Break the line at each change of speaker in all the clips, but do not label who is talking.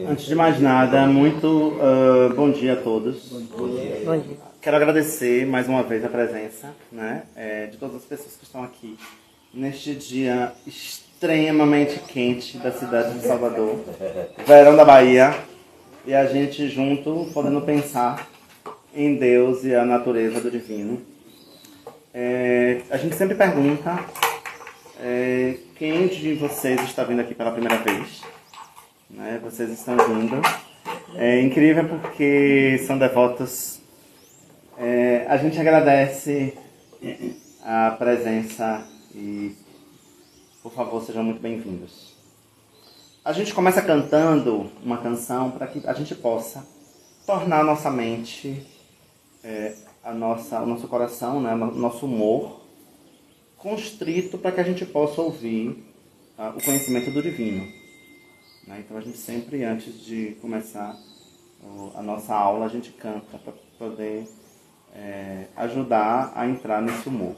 Antes de mais nada, muito bom dia a todos.
Bom dia.
Quero agradecer mais uma vez a presença, né, de todas as pessoas que estão aqui neste dia extremamente quente da cidade de Salvador, verão da Bahia, e a gente junto podendo pensar em Deus e a natureza do divino. A gente sempre pergunta quem de vocês está vindo aqui pela primeira vez, né? Vocês estão vindo. É incrível porque são devotos. A gente agradece a presença e, por favor, sejam muito bem-vindos. A gente começa cantando uma canção para que a gente possa tornar a nossa mente, o nosso coração, né, o nosso humor constrito para que a gente possa ouvir o conhecimento do divino. Né? Então a gente sempre, antes de começar a nossa aula, a gente canta para poder ajudar a entrar nesse humor.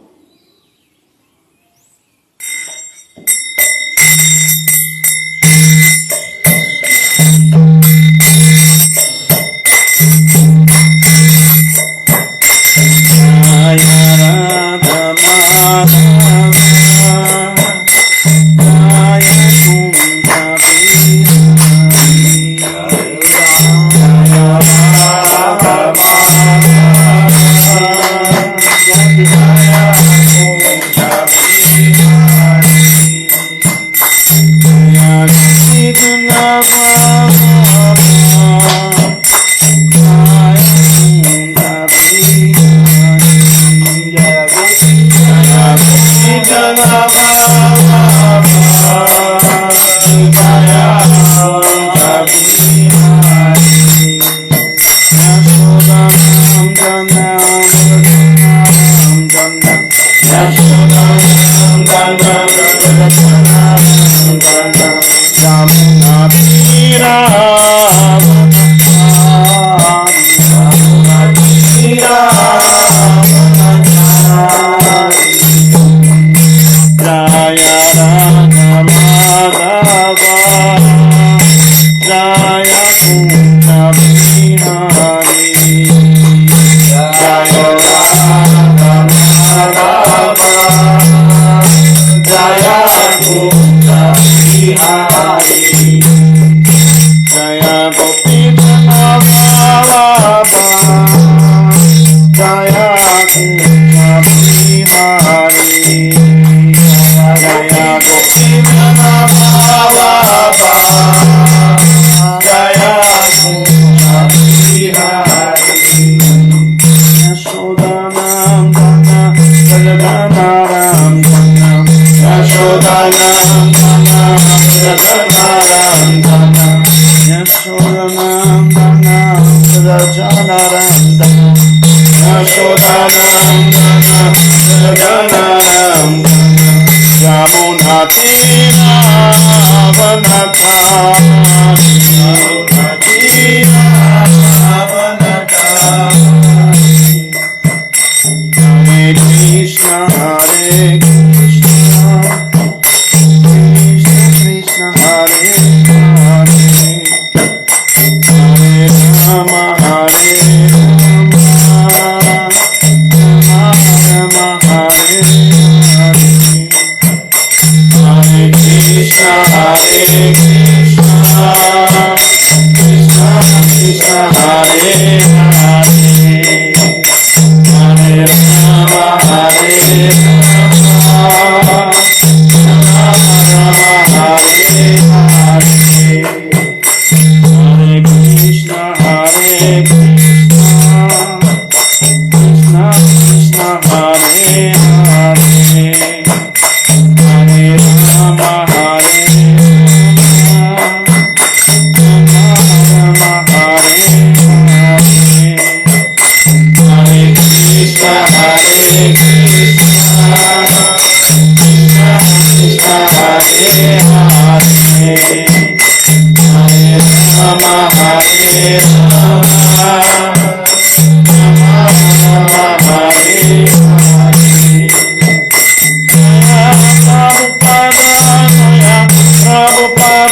Prabhupada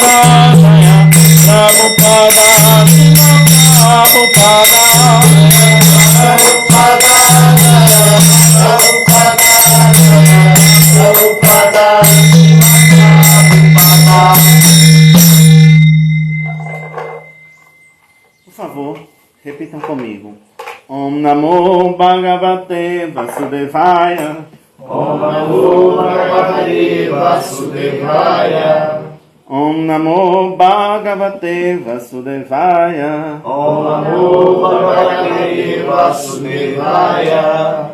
favor, repitam comigo. Om Namo Bhagavate Vasudevaya.
Om Namo Bhagavate Vasudevaya.
Om Namo Bhagavate Vasudevaya.
Om Namo Bhagavate Vasudevaya.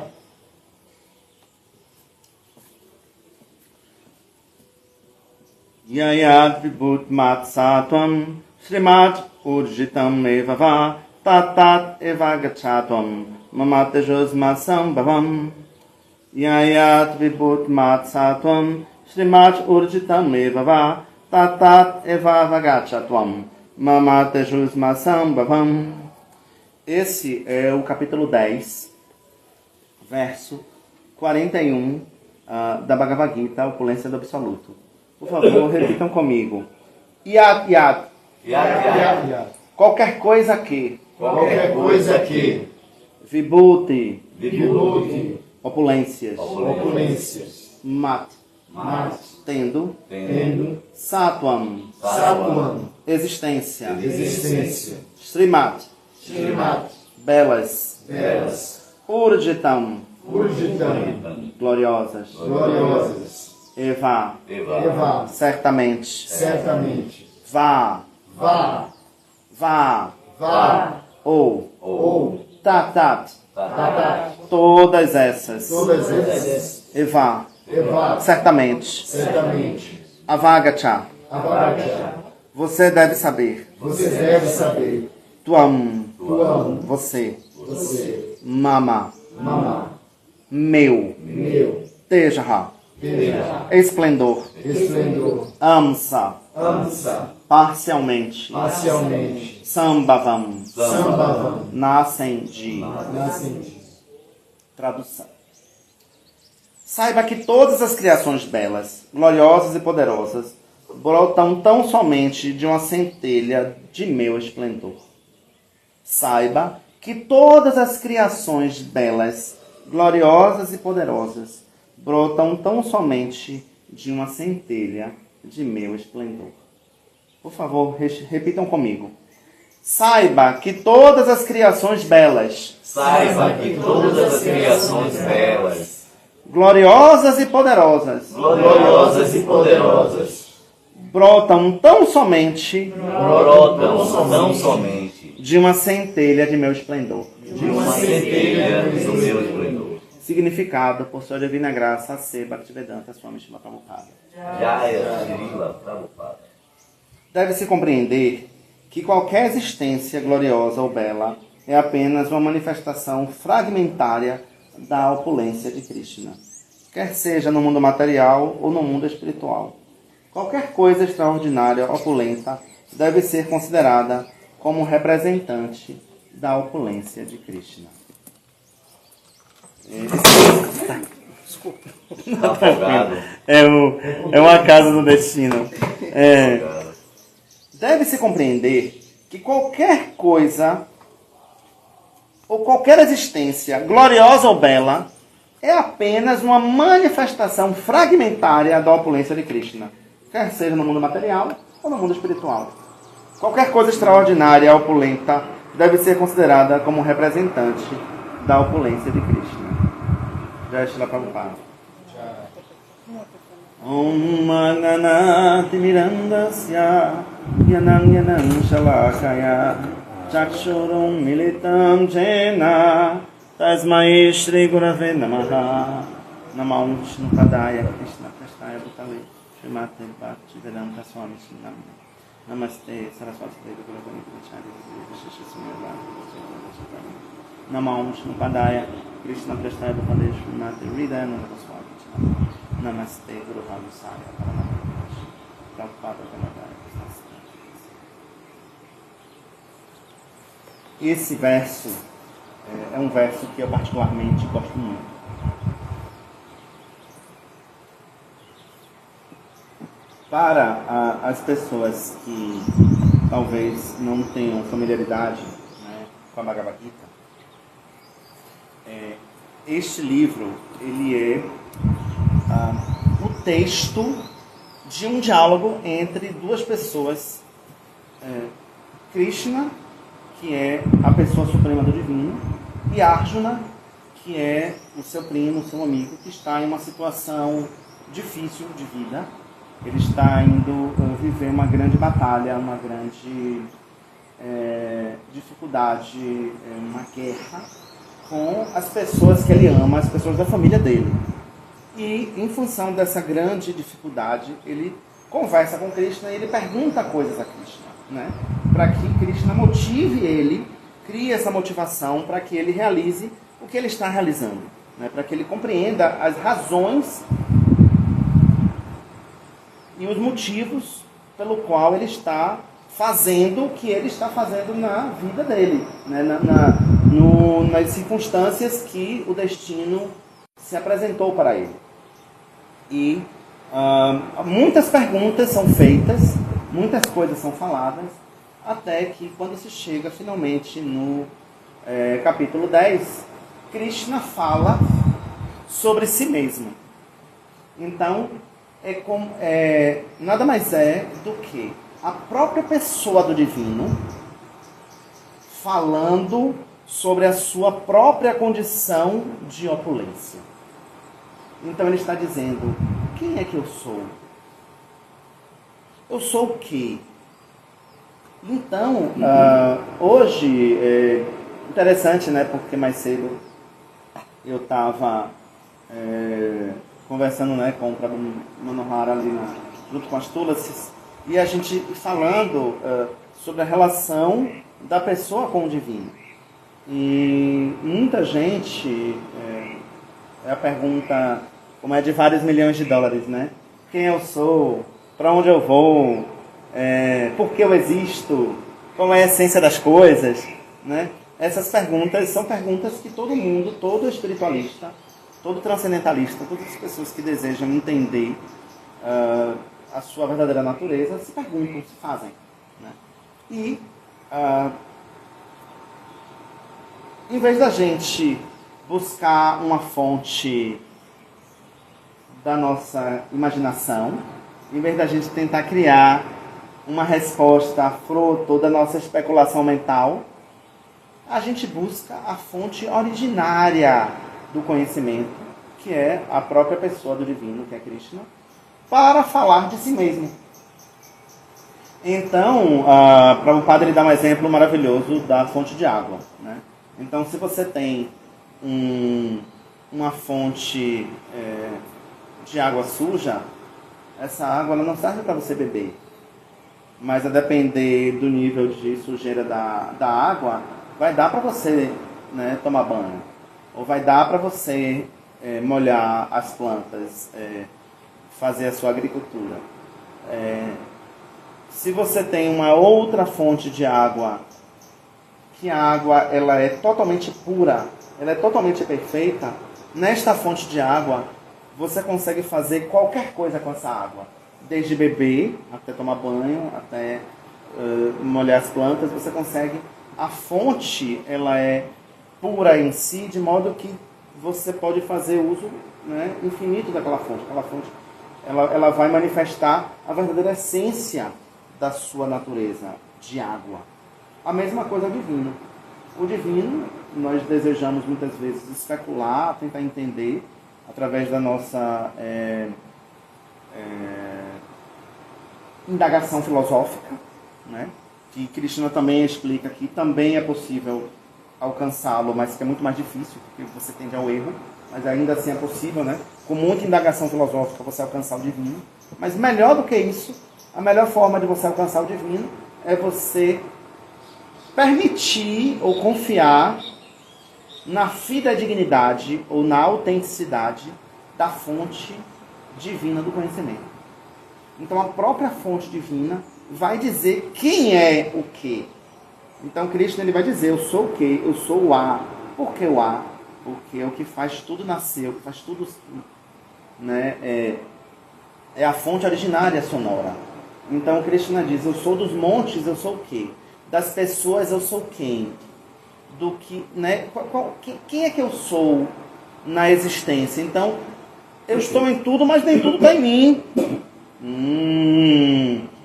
Yayat vibhut mat satvam Srimat urjitam evava Tatat evagachatvam Mamatejos masambhavam. Yayat vibhut mat satvam Srimat urjitam evava Tatat evagachatvam Mamatejos masambhavam. Esse é o capítulo 10, verso 41 da Bhagavad Gita, Opulência do Absoluto. Por favor, repitam comigo. Yat, yat.
Yat, yat, yat.
Qualquer coisa que.
Qualquer coisa que.
Vibhuti.
Vibhuti.
Opulências.
Opulências.
Mat.
Mat.
Tendo.
Tendo.
Satvam.
Satvam.
Existência.
Existência.
Srimat.
Srimat.
Belas.
Belas.
Urjitam.
Urjitam.
Gloriosas.
Gloriosas.
Eva.
Eva.
Certamente.
Certamente.
Vá.
Vá.
Vá.
Vá.
Ou. Tatat.
Tatat.
Todas essas.
Todas essas.
Eva.
Eva.
Certamente.
Certamente.
Avagacha.
Avagacha.
Você deve saber.
Você deve saber.
Tuam.
Tuam.
Você.
Você.
Mama.
Mama.
Meu.
Meu.
Tejaha.
Teja.
Esplendor.
Esplendor.
Amsa.
Amsa.
Parcialmente.
Parcialmente.
Sambhavam.
Sambhavam.
Nascem de.
Nascente.
Tradução. Saiba que todas as criações belas, gloriosas e poderosas brotam tão somente de uma centelha de meu esplendor. Saiba que todas as criações belas, gloriosas e poderosas brotam tão somente de uma centelha de meu esplendor. Por favor, repitam comigo. Saiba que todas as criações belas,
Saiba que todas as criações belas,
gloriosas e poderosas,
gloriosas e poderosas,
brotam tão somente
brotam tão somente
de uma centelha de meu esplendor.
de uma centelha do meu esplendor.
Significado, por sua divina graça, C. Bhaktivedanta Swami Srila Prabhupada.
Jaya Srila Prabhupada.
Deve-se compreender que qualquer existência gloriosa ou bela é apenas uma manifestação fragmentária da opulência de Krishna, quer seja no mundo material ou no mundo espiritual. Qualquer coisa extraordinária, opulenta, deve ser considerada como representante da opulência de Krishna. Desculpa.
Tá afogado.
É uma casa do destino. Deve-se compreender que qualquer coisa ou qualquer existência, gloriosa ou bela, é apenas uma manifestação fragmentária da opulência de Krishna, quer seja no mundo material ou no mundo espiritual. Qualquer coisa extraordinária, opulenta, deve ser considerada como representante da opulência de Krishna. Jai Srila Prabhupada. Om Mananati Mirandasya Yanam Yanam Shalakaya Chakshurum Militam Jena Tasmai Shri Gurave Namaha Namam Vishnu Padaya Krishna Prasthaya Bhutale Srimate Bhaktivedanta Swami Srinam Namaste Saraswati Devi Guravani Prachari Vishisha Sumyavadi Namam Vishnu Padaya Krishna Prasthaya Bhutale Srimate Hridayananda Swami Srinam Namaste Guru Halusaya Paranamash Prabhupada Kamadaya. Esse verso é um verso que eu particularmente gosto muito. Para as pessoas que talvez não tenham familiaridade, né, com a Bhagavad Gita, este livro ele é o texto de um diálogo entre duas pessoas, Krishna, que é a pessoa suprema do divino, e Arjuna, que é o seu primo, o seu amigo, que está em uma situação difícil de vida. Ele está indo viver uma grande batalha, uma grande dificuldade, uma guerra com as pessoas que ele ama, as pessoas da família dele. E, em função dessa grande dificuldade, ele conversa com Krishna e ele pergunta coisas a Krishna, né? Para que Krishna motive ele, crie essa motivação para que ele realize o que ele está realizando, né? Para que ele compreenda as razões e os motivos pelo qual ele está fazendo o que ele está fazendo na vida dele, né? Nas circunstâncias que o destino se apresentou para ele. E muitas perguntas são feitas, muitas coisas são faladas, até que quando se chega finalmente no capítulo 10, Krishna fala sobre si mesmo. Então, nada mais é do que a própria pessoa do divino falando sobre a sua própria condição de opulência. Então ele está dizendo: quem é que eu sou? Eu sou o quê? Então, hoje, interessante, né? Porque mais cedo eu estava conversando, né, com o Prabhu Manohara ali junto com as Tulasis, e a gente falando sobre a relação da pessoa com o divino. E muita gente, a pergunta, como é de vários milhões de dólares, né? Quem eu sou? Para onde eu vou? Por que eu existo? Qual é a essência das coisas? Né? Essas perguntas são perguntas que todo mundo, todo espiritualista, todo transcendentalista, todas as pessoas que desejam entender a sua verdadeira natureza se perguntam, se fazem. Né? E em vez da gente buscar uma fonte da nossa imaginação, em vez da gente tentar criar uma resposta fruto da nossa especulação mental, a gente busca a fonte originária do conhecimento, que é a própria pessoa do divino, que é Krishna, para falar de si mesmo. Então, para o padre dar um exemplo maravilhoso da fonte de água, né? Então, se você tem uma fonte de água suja, essa água ela não serve para você beber. Mas a depender do nível de sujeira da água, vai dar para você, né, tomar banho. Ou vai dar para você molhar as plantas, fazer a sua agricultura. Se você tem uma outra fonte de água, que a água ela é totalmente pura, ela é totalmente perfeita, nesta fonte de água você consegue fazer qualquer coisa com essa água. Desde beber, até tomar banho, até molhar as plantas, você consegue. A fonte ela é pura em si, de modo que você pode fazer uso, né, infinito daquela fonte. Aquela fonte ela vai manifestar a verdadeira essência da sua natureza de água. A mesma coisa é o divino. O divino, nós desejamos muitas vezes especular, tentar entender, através da nossa indagação filosófica, né? Que Krishna também explica que também é possível alcançá-lo, mas que é muito mais difícil, porque você tende ao erro, mas ainda assim é possível, né? Com muita indagação filosófica você alcançar o divino. Mas melhor do que isso, a melhor forma de você alcançar o divino é você permitir ou confiar na fidedignidade ou na autenticidade da fonte divina do conhecimento. Então a própria fonte divina vai dizer quem é o quê. Então Krishna ele vai dizer: eu sou o quê? Eu sou o A. Por que o A? Porque é o que faz tudo nascer, o que faz tudo, né, é a fonte originária sonora. Então Krishna diz: eu sou dos montes, eu sou o quê? Das pessoas, eu sou quem? Do que, né, quem é que eu sou na existência? Então, eu estou em tudo, mas nem tudo está em mim.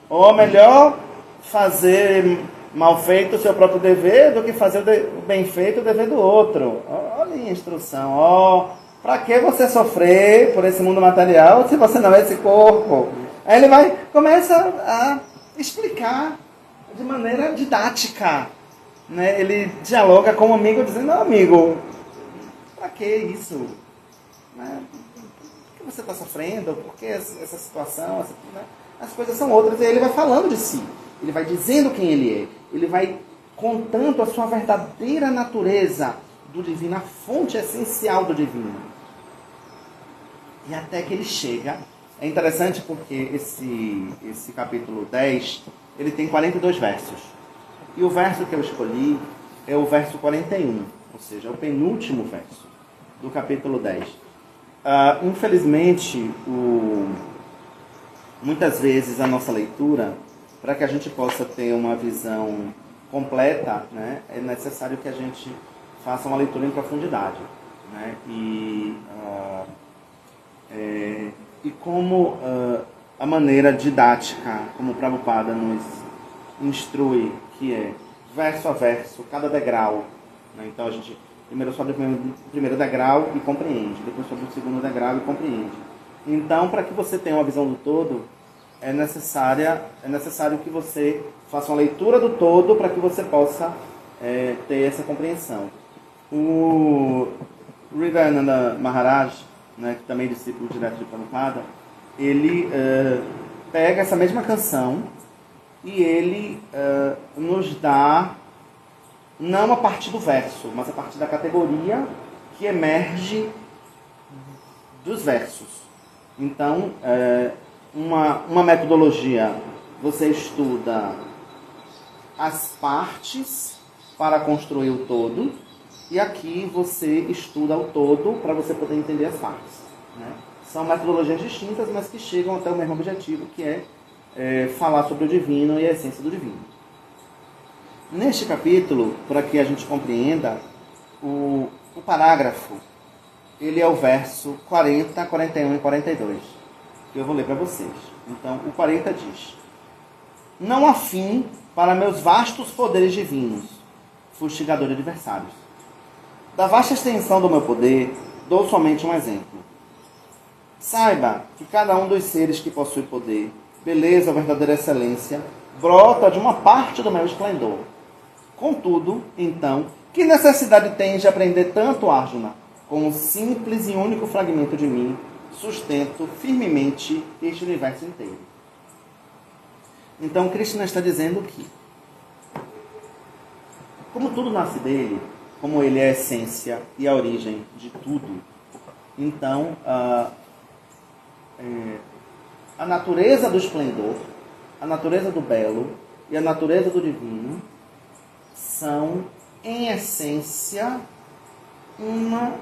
Ou melhor, fazer mal feito o seu próprio dever do que fazer o bem feito o dever do outro. Olha a instrução. Para que você sofrer por esse mundo material se você não é esse corpo? Aí ele começa a explicar de maneira didática. Né? Ele dialoga com o amigo dizendo, não, amigo, para que isso? Né? Por que você está sofrendo? Por que essa situação? Né? As coisas são outras. E aí ele vai falando de si. Ele vai dizendo quem ele é. Ele vai contando a sua verdadeira natureza do divino, a fonte essencial do divino. E até que ele chega. É interessante porque esse capítulo 10, ele tem 42 versos. E o verso que eu escolhi é o verso 41, ou seja, é o penúltimo verso do capítulo 10. Infelizmente, muitas vezes a nossa leitura, para que a gente possa ter uma visão completa, né, é necessário que a gente faça uma leitura em profundidade. Né? E como a maneira didática, como o Prabhupada nos instrui, que é verso a verso, cada degrau. Né? Então a gente primeiro sobe o primeiro degrau e compreende, depois sobe o segundo degrau e compreende. Então, para que você tenha uma visão do todo, é necessário que você faça uma leitura do todo para que você possa ter essa compreensão. O Rivayananda Maharaj, né, que também é discípulo direto de Prabhupada, ele pega essa mesma canção e ele nos dá, não a partir do verso, mas a partir da categoria que emerge dos versos. Então, uma metodologia, você estuda as partes para construir o todo, e aqui você estuda o todo para você poder entender as partes. Né? São metodologias distintas, mas que chegam até o mesmo objetivo, que é falar sobre o divino e a essência do divino. Neste capítulo, para que a gente compreenda, o parágrafo, ele é o verso 40, 41 e 42, que eu vou ler para vocês. Então, o 40 diz: não há fim para meus vastos poderes divinos, fustigador de adversários. Da vasta extensão do meu poder, dou somente um exemplo. Saiba que cada um dos seres que possui poder, beleza ou verdadeira excelência, brota de uma parte do meu esplendor. Contudo, então, que necessidade tens de aprender tanto, Arjuna? Com um simples e único fragmento de mim, sustento firmemente este universo inteiro. Então, Krishna está dizendo que, como tudo nasce dele, como ele é a essência e a origem de tudo, então, a natureza do esplendor, a natureza do belo e a natureza do divino são, em essência, um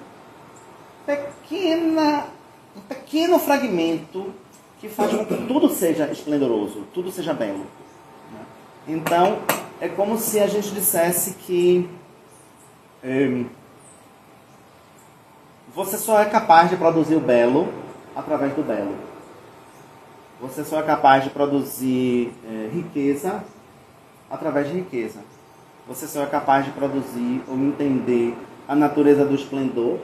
pequeno fragmento que faz com que tudo seja esplendoroso, tudo seja belo. Então, é como se a gente dissesse que você só é capaz de produzir o belo através do belo. Você só é capaz de produzir riqueza através de riqueza. Você só é capaz de produzir ou entender a natureza do esplendor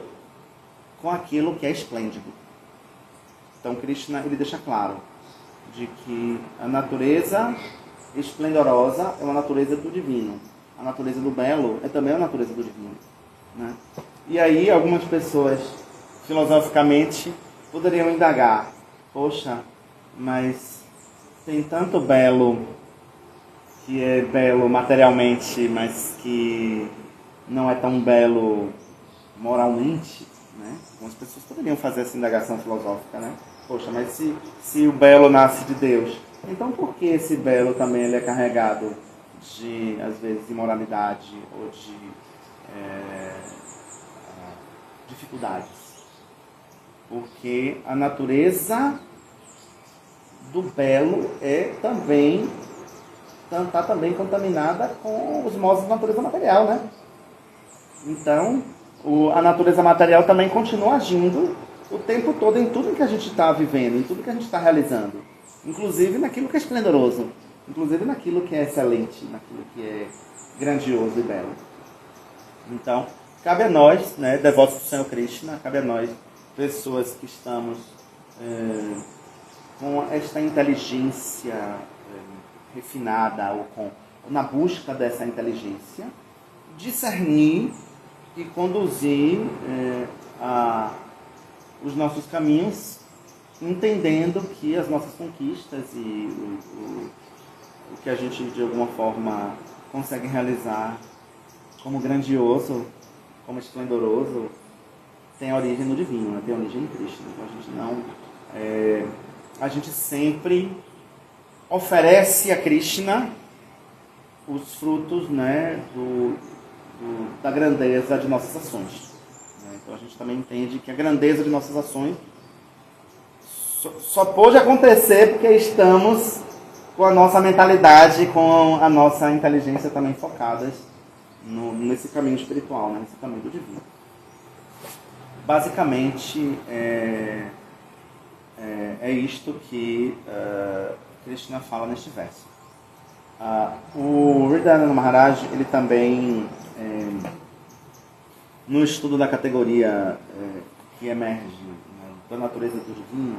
com aquilo que é esplêndido. Então, Krishna, ele deixa claro de que a natureza esplendorosa é uma natureza do divino. A natureza do belo é também a natureza do divino. Né? E aí, algumas pessoas, filosoficamente, poderiam indagar: poxa, mas tem tanto belo que é belo materialmente, mas que não é tão belo moralmente, né? Algumas pessoas poderiam fazer essa indagação filosófica, né? Poxa, mas se o belo nasce de Deus, então por que esse belo também ele é carregado de, às vezes, imoralidade ou de dificuldades? Porque a natureza do belo está também contaminada com os modos da natureza material, né? Então, a natureza material também continua agindo o tempo todo em tudo que a gente está vivendo, em tudo que a gente está realizando. Inclusive naquilo que é esplendoroso. inclusive naquilo que é excelente, naquilo que é grandioso e belo. Então, cabe a nós, né, devotos do Senhor Krishna, cabe a nós, pessoas que estamos com esta inteligência refinada, ou na busca dessa inteligência, discernir e conduzir os nossos caminhos, entendendo que as nossas conquistas e o que a gente de alguma forma consegue realizar como grandioso, como esplendoroso, tem origem no divino, né? Tem origem em Cristo. Então a gente não, a gente sempre oferece a Krishna os frutos, né, da grandeza de nossas ações. Então a gente também entende que a grandeza de nossas ações só pode acontecer porque estamos com a nossa mentalidade, com a nossa inteligência também focadas nesse caminho espiritual, né? Nesse caminho do divino. Basicamente, é isto que Krishna fala neste verso. O Hridayananda Maharaj, ele também, no estudo da categoria que emerge, né, da natureza do divino,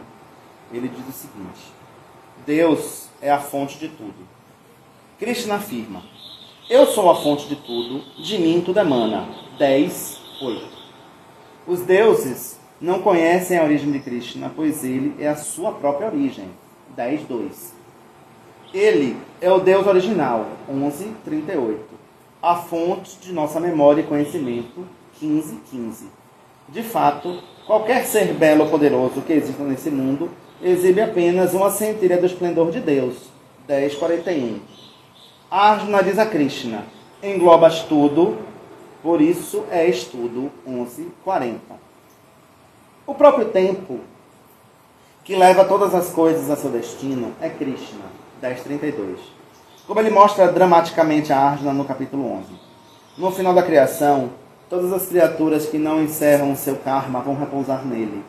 ele diz o seguinte: Deus é a fonte de tudo. Krishna afirma: eu sou a fonte de tudo, de mim tudo emana. 10:8. Os deuses não conhecem a origem de Krishna, pois ele é a sua própria origem. 10:2. Ele é o Deus original. 11:38. A fonte de nossa memória e conhecimento. 15:15. De fato, qualquer ser belo ou poderoso que exista nesse mundo exibe apenas uma centelha do esplendor de Deus. 10:41. Arjuna diz a Krishna: englobas tudo, por isso és tudo. 11:40. O próprio tempo que leva todas as coisas a seu destino é Krishna. 10:32. Como ele mostra dramaticamente a Arjuna no capítulo 11. No final da criação, todas as criaturas que não encerram seu karma vão repousar nele,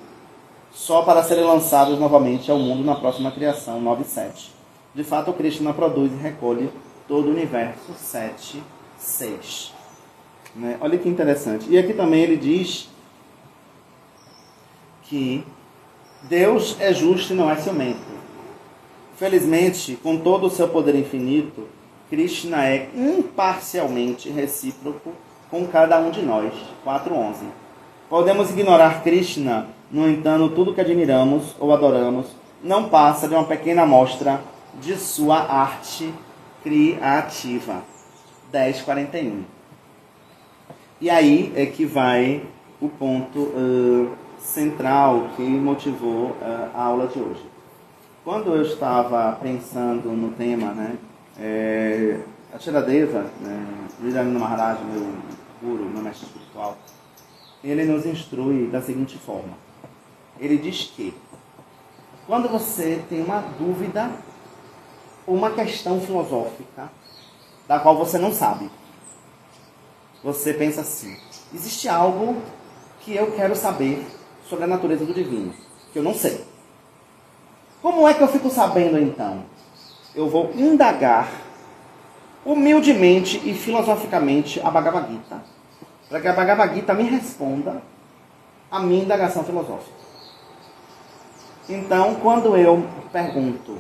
só para serem lançados novamente ao mundo na próxima criação. 9:7. De fato, Krishna produz e recolhe todo o universo. 7:6. Né? Olha que interessante. E aqui também ele diz que Deus é justo e não é ciumento. Felizmente, com todo o seu poder infinito, Krishna é imparcialmente recíproco com cada um de nós. 4:11. Podemos ignorar Krishna, no entanto, tudo que admiramos ou adoramos não passa de uma pequena amostra de sua arte criativa. 10:41. E aí é que vai o ponto central que motivou a aula de hoje. Quando eu estava pensando no tema, né, a Tiradeva, Hridayananda Maharaj, meu guru, meu mestre espiritual, ele nos instrui da seguinte forma. Ele diz que quando você tem uma dúvida, uma questão filosófica, da qual você não sabe, você pensa assim: existe algo que eu quero saber sobre a natureza do divino, que eu não sei. Como é que eu fico sabendo então? Eu vou indagar humildemente e filosoficamente a Bhagavad Gita, para que a Bhagavad Gita me responda a minha indagação filosófica. Então, quando eu pergunto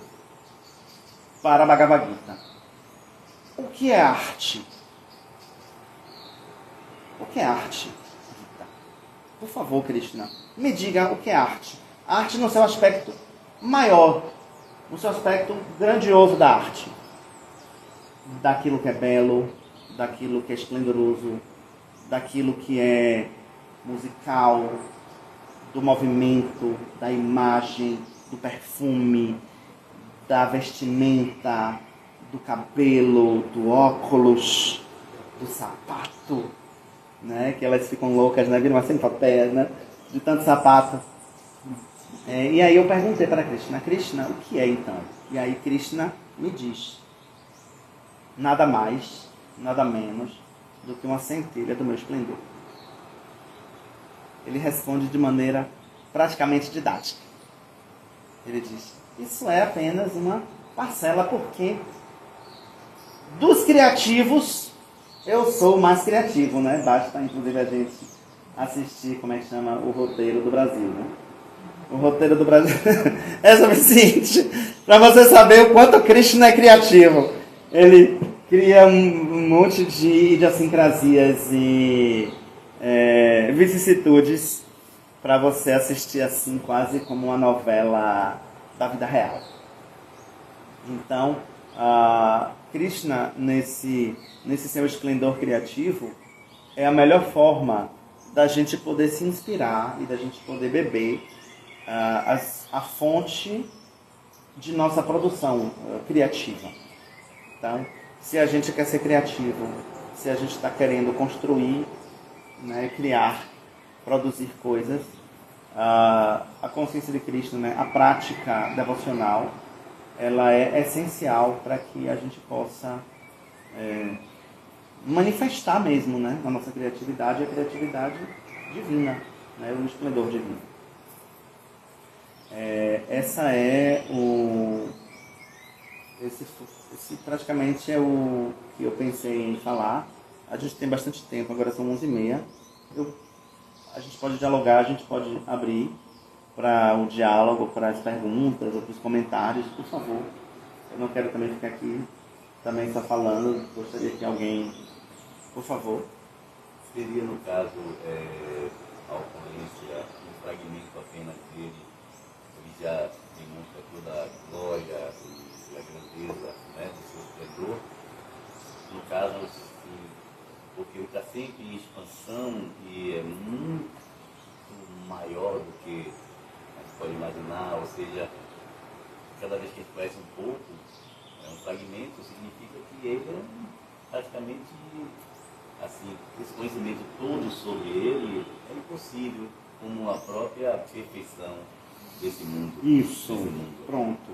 para a Bhagavad Gita: o que é arte? O que é arte? Por favor, Krishna, me diga o que é arte. A arte no seu aspecto maior, no seu aspecto grandioso da arte. Daquilo que é belo, daquilo que é esplendoroso, daquilo que é musical, do movimento, da imagem, do perfume, da vestimenta, do cabelo, do óculos, do sapato, né? Que elas ficam loucas, né? Viram assim papéis, né? De tanto sapato. E aí eu perguntei para Krishna: Krishna, o que é então? E aí Krishna me diz: nada mais, nada menos do que uma centelha do meu esplendor. Ele responde de maneira praticamente didática. Ele diz: isso é apenas uma parcela, porque Dos criativos, eu sou o mais criativo, né? Basta, inclusive, a gente assistir, como é que chama, o roteiro do Brasil, né? O roteiro do Brasil é suficiente para você saber o quanto Krishna é criativo. Ele cria um monte de idiosincrasias e vicissitudes para você assistir assim, quase como uma novela da vida real. Então, Krishna, nesse seu esplendor criativo, é a melhor forma da gente poder se inspirar e da gente poder beber a fonte de nossa produção criativa. Então, se a gente quer ser criativo, se a gente está querendo construir, né, criar, produzir coisas, a consciência de Krishna, né, a prática devocional, ela é essencial para que a gente possa manifestar mesmo, né, a nossa criatividade, a criatividade divina, né, o esplendor divino. Esse praticamente é o que eu pensei em falar. A gente tem bastante tempo, agora são 11h30. A gente pode dialogar, a gente pode abrir para o diálogo, para as perguntas ou para os comentários, por favor. Eu não quero também ficar aqui também só falando, gostaria que alguém, por favor.
Seria, no caso, a ocorrência, um fragmento apenas dele, ele já demonstra toda a glória e a grandeza, né, do seu esplendor. No caso, assim, porque ele está sempre em expansão e é muito maior do que a gente pode imaginar, ou seja, cada vez que a gente conhece um pouco, um fragmento, significa que ele é praticamente, assim, esse conhecimento todo sobre ele é impossível, como a própria perfeição desse mundo.
Isso,
desse mundo.
Pronto.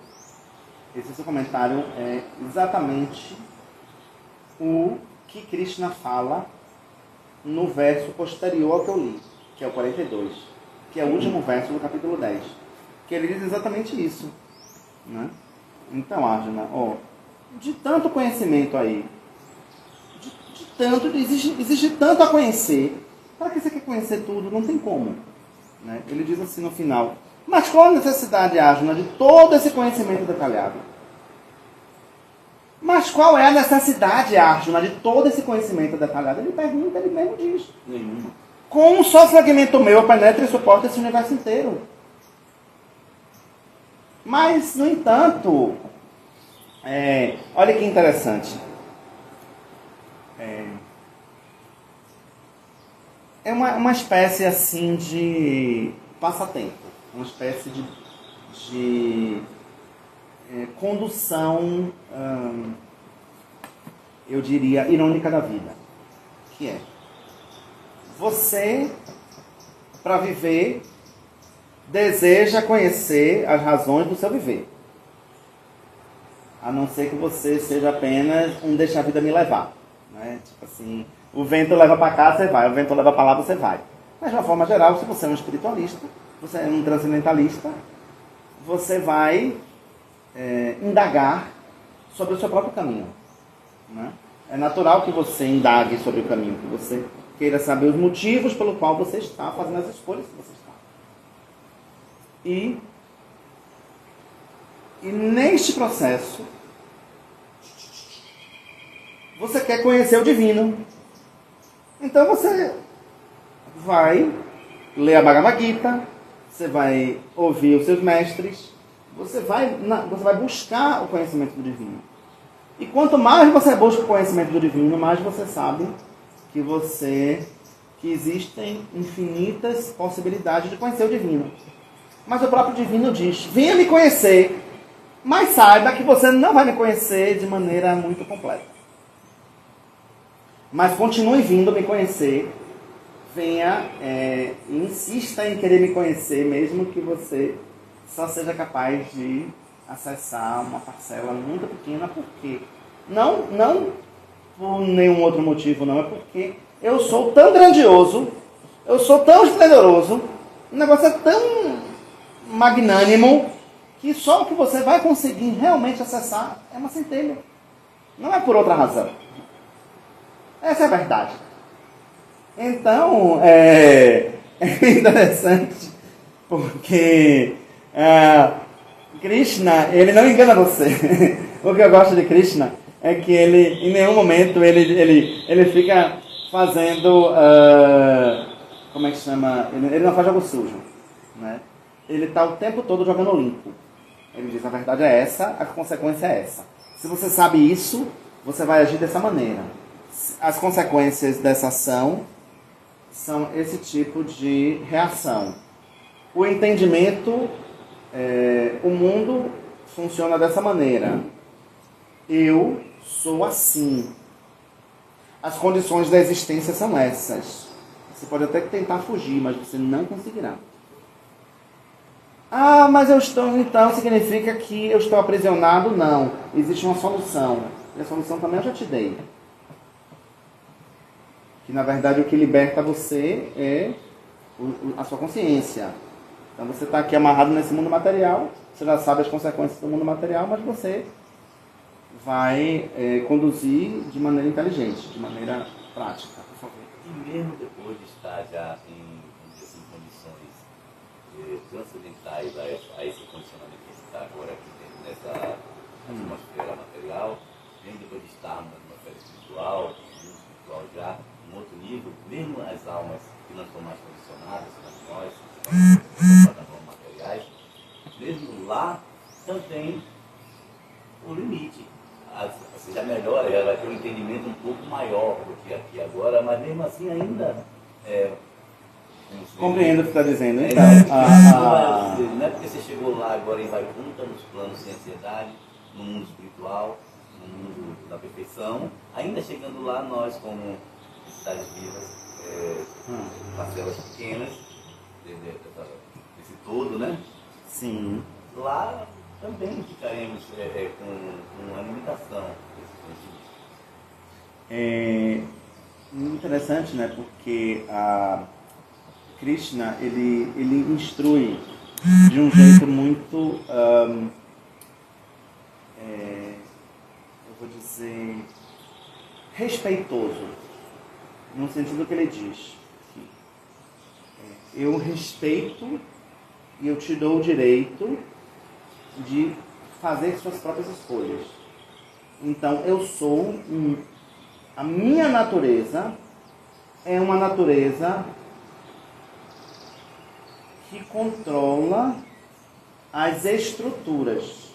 Esse seu comentário é exatamente o que Krishna fala no verso posterior ao que eu li, que é o 42, que é o último verso do capítulo 10, que ele diz exatamente isso, né? Então, Arjuna, de tanto conhecimento aí, existe tanto a conhecer, para que você quer conhecer tudo? Não tem como, né? Ele diz assim no final, mas qual a necessidade, Arjuna, de todo esse conhecimento detalhado? Mas qual é a necessidade, Arjuna, de todo esse conhecimento detalhado? Ele pergunta, ele mesmo diz.
Nenhuma.
Com um só fragmento meu, eu penetro e suporto esse universo inteiro. Mas, no entanto, olha que interessante. É uma espécie assim de passatempo, uma espécie de condução, eu diria, irônica da vida, que é você, para viver, deseja conhecer as razões do seu viver, a não ser que você seja apenas um deixa a vida me levar, né? Tipo assim, o vento leva para cá, você vai, o vento leva para lá, você vai. Mas de uma forma geral, se você é um espiritualista, você é um transcendentalista, você vai indagar sobre o seu próprio caminho, né? É natural que você indague sobre o caminho, que você queira saber os motivos pelo qual você está fazendo as escolhas que você está. E neste processo, você quer conhecer o divino. Então você vai ler a Bhagavad Gita, você vai ouvir os seus mestres, você vai buscar o conhecimento do divino. E quanto mais você busca o conhecimento do divino, mais você sabe que existem infinitas possibilidades de conhecer o divino. Mas o próprio divino diz, venha me conhecer, mas saiba que você não vai me conhecer de maneira muito completa. Mas continue vindo me conhecer, venha e insista em querer me conhecer, mesmo que você só seja capaz de acessar uma parcela muito pequena. Por quê? Não por nenhum outro motivo, não. É porque eu sou tão grandioso, eu sou tão esplendoroso, o negócio é tão magnânimo, que só o que você vai conseguir realmente acessar é uma centelha. Não é por outra razão. Essa é a verdade. Então, é interessante porque Krishna, ele não engana você. O que eu gosto de Krishna é que ele, em nenhum momento, ele fica fazendo, como é que chama? Ele não faz jogo sujo, né? Ele está o tempo todo jogando limpo. Ele diz, a verdade é essa, a consequência é essa. Se você sabe isso, você vai agir dessa maneira. As consequências dessa ação são esse tipo de reação. O entendimento, o mundo funciona dessa maneira. Eu sou assim. As condições da existência são essas. Você pode até tentar fugir, mas você não conseguirá. Ah, mas então significa que eu estou aprisionado? Não. Existe uma solução. E a solução também eu já te dei. Que na verdade o que liberta você é a sua consciência. Então você está aqui amarrado nesse mundo material, você já sabe as consequências do mundo material, mas você vai conduzir de maneira inteligente, de maneira prática, por favor.
E mesmo depois de estar já em condições transcendentais a esse condicionamento que está agora aqui dentro dessa atmosfera material, mesmo depois de estarmos na atmosfera espiritual, já em outro nível, mesmo as almas que não estão mais condicionadas, como nós, plataformas materiais, mesmo lá também o limite. Seja melhor, ela vai ter um entendimento um pouco maior do que aqui agora, mas mesmo assim ainda
compreendo o que está dizendo, então.
Não é porque você chegou lá agora em Vaikuntha, nos planos sem ansiedade, no mundo espiritual, no mundo da perfeição, ainda chegando lá, nós como entidades vivas, parcelas pequenas, desse todo, né?
Sim.
Lá também ficaremos com uma limitação desse
É interessante, né? Porque Krishna, ele instrui de um jeito muito, eu vou dizer, respeitoso, no sentido que ele diz. Eu respeito e eu te dou o direito de fazer suas próprias escolhas. Então, a minha natureza é uma natureza que controla as estruturas.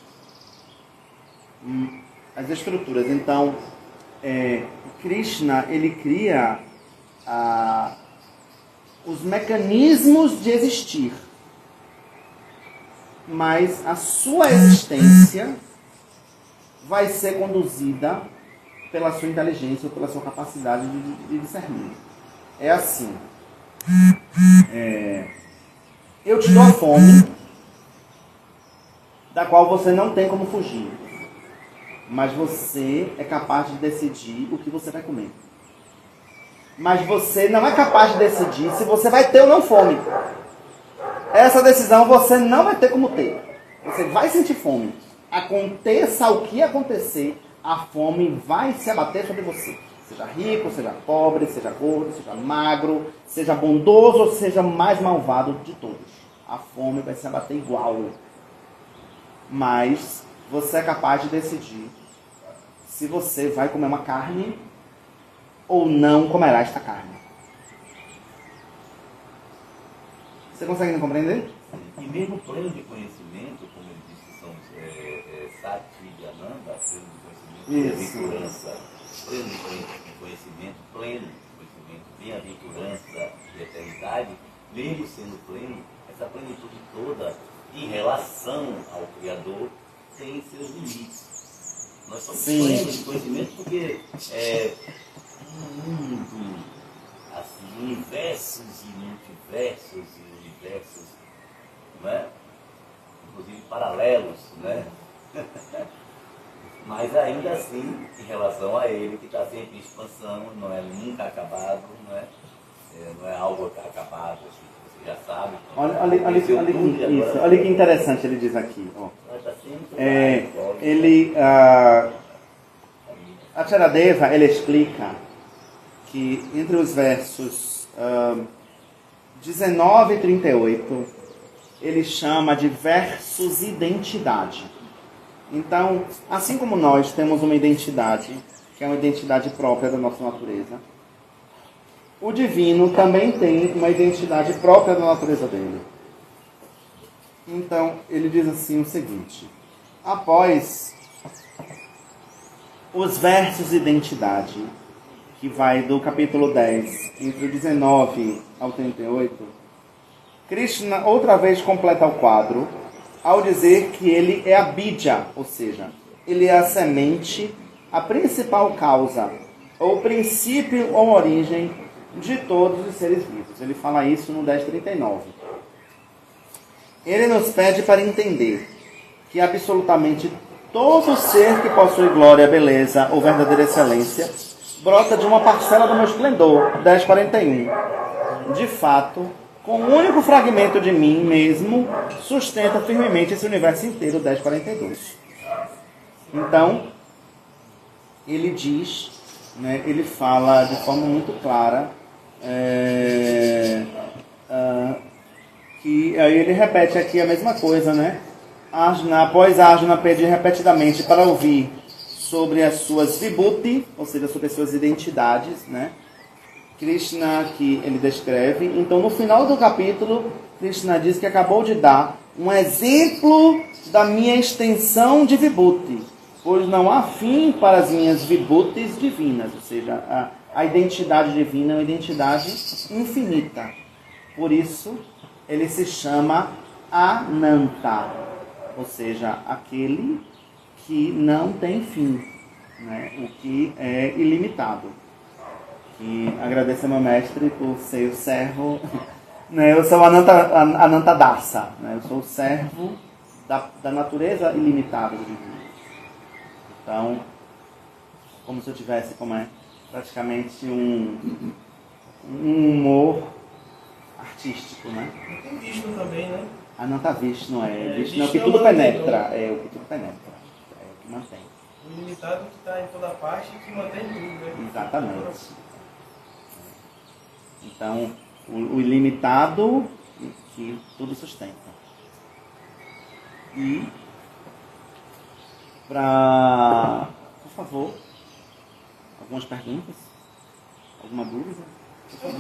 Então, Krishna, ele cria os mecanismos de existir. Mas a sua existência vai ser conduzida pela sua inteligência ou pela sua capacidade de discernir. É assim. Eu te dou a fome, da qual você não tem como fugir. Mas você é capaz de decidir o que você vai comer. Mas você não é capaz de decidir se você vai ter ou não fome. Essa decisão você não vai ter como ter. Você vai sentir fome. Aconteça o que acontecer, a fome vai se abater sobre você. Seja rico, seja pobre, seja gordo, seja magro, seja bondoso ou seja mais malvado de todos. A fome vai se abater igual. Mas você é capaz de decidir se você vai comer uma carne ou não comerá esta carne. Você consegue me compreender?
E mesmo pleno de conhecimento, como ele disse que são Sati e Ananda, pleno de conhecimento, bem-aventurança, pleno de conhecimento, bem-aventurança e eternidade, mesmo sendo pleno, essa plenitude toda, em relação ao Criador, tem seus limites. Nós somos plenos de conhecimento porque um mundo, assim, universos e multiversos e universos, não é? Inclusive paralelos, né? Mas ainda assim, em relação a ele, que está sempre em expansão, não é nunca acabado, não é algo acabado, assim, você já sabe.
Olha que interessante ele diz aqui. Ó. Acharadeva, ele explica que entre os versos 19 e 38, ele chama de versos identidade. Então, assim como nós temos uma identidade, que é uma identidade própria da nossa natureza, o divino também tem uma identidade própria da natureza dele. Então, ele diz assim o seguinte: após os versos de identidade, que vai do capítulo 10, entre o 19 ao 38, Krishna outra vez completa o quadro ao dizer que ele é a bija, ou seja, ele é a semente, a principal causa, ou princípio ou origem de todos os seres vivos. Ele fala isso no 10:39. Ele nos pede para entender que absolutamente todo ser que possui glória, beleza ou verdadeira excelência brota de uma parcela do meu esplendor, 10:41. De fato, com um único fragmento de mim mesmo, sustenta firmemente esse universo inteiro, 10:42. Então, ele diz, né, ele fala de forma muito clara, que aí ele repete aqui a mesma coisa, né? Arjuna, após Arjuna pedir repetidamente para ouvir sobre as suas vibhuti, ou seja, sobre as suas identidades, né? Krishna, que ele descreve. Então, no final do capítulo, Krishna diz que acabou de dar um exemplo da minha extensão de vibhuti, pois não há fim para as minhas vibhutis divinas, ou seja, a identidade divina é uma identidade infinita. Por isso, ele se chama Ananta, ou seja, aquele que não tem fim, né? O que é ilimitado. E agradeço ao meu mestre por ser o servo, né? Eu sou Ananta Dasa, né? Eu sou o servo da natureza ilimitada do divino. Então, como se eu tivesse praticamente um humor artístico, né?
Tem Vishnu também, né?
Ananta Vishnu Vishnu é o que
Vishnu
tudo
é o
penetra,
mantenedor.
é o que tudo penetra, é o que mantém.
O ilimitado que está em toda parte e que mantém tudo, né?
Exatamente. Então, o ilimitado que tudo sustenta. E, por favor, algumas perguntas? Alguma dúvida?